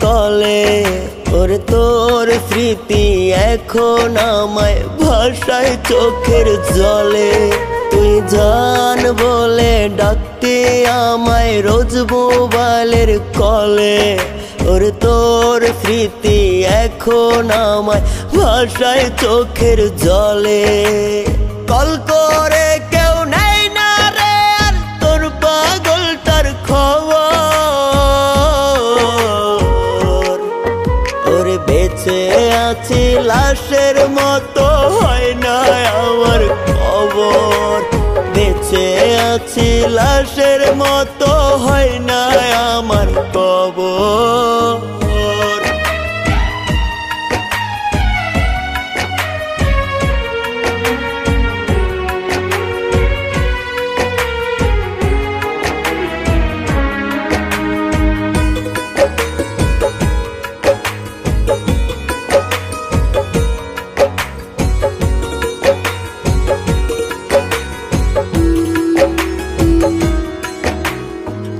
কলে। ওরে তোর স্মৃতি এখন আমায় ভাষায় চোখের জলে। তুই জান বলে ডাকতে আমায় রোজ মোবাইলের কলে। ওরে তোর স্মৃতি এখন আমায় ভাষায় চোখের জলে। কল করে কেউ নেই না রে আর তোর পাগলটার খবর। ওরে বেঁচে আছি লাশের মতো হয় না আমার খবর। বেঁচে আছি লাশের মতো হয় না আমার খবর।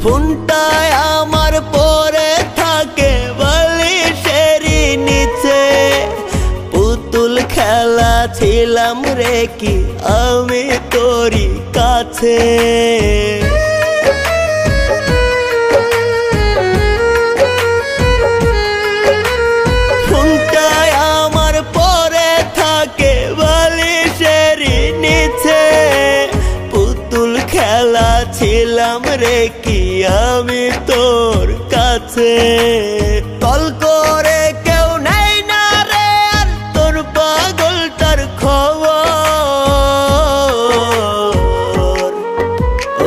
ফোনটায় আমার পরে থাকে বালিশেরই নিচে। পুতুল খেলা ছিলাম রে কি আমি তোরই কাছে। ফোনটায় আমার পরে থাকে বালিশেরই নিচে। পুতুল খেলা ছিলাম রে কি আমি তোর কাছে। কল করে কেউ নেই না রে আর তোর পাগলটার খবর।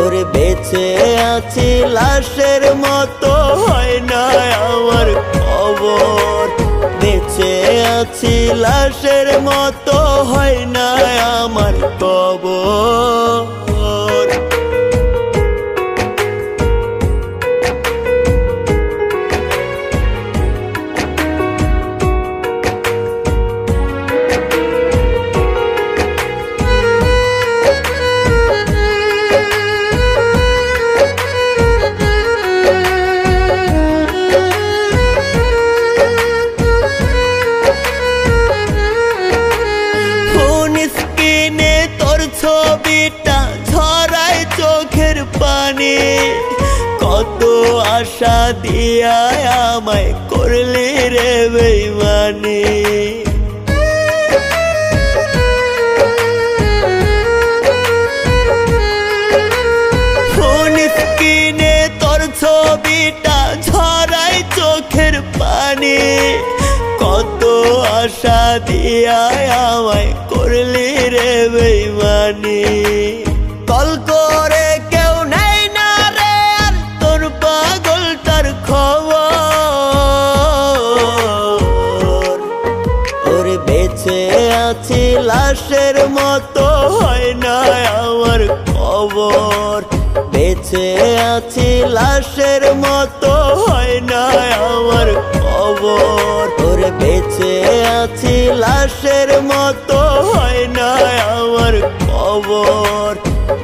ওরে বেঁচে আছি লাশের মতো হয় না আমার খবর। বেঁচে আছি লাশের মতো হয় না আমার খবর। ছবিটা ঝরায় চোখের পানি। কত আশা দিয়া আমায় করলি রে বেইমানি। ফোন স্ক্রিনে তোর ছবিটা ঝরায় চোখের পানি। কত আশা দিয়া আমায় করলি রে বেইমানি। কল করে কেউ নেই না রে আর তোর পাগলটার খবর। ওরে বেঁচে আছি লাশের মতো হয় না আমার খবর। বেঁচে আছি লাশের মতো হয় না আমার খবর। ওরে বেঁচে আছি লাশের মতো হয় না আমার খবর।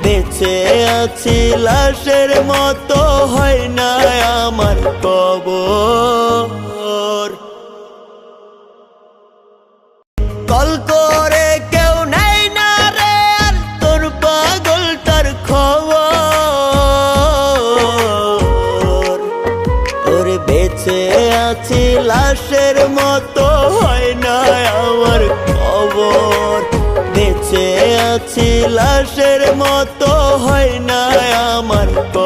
বেঁচে আছি লাশের মতো হয় না আমার খবর। কল করে কেউ নেই না রে আর তোর পাগলটার খবর। ওরে বেঁচে আছি লাশের মতো হয় না আমার খবর। বেঁচে আছি লাশের মতো হয় না আমার খবর।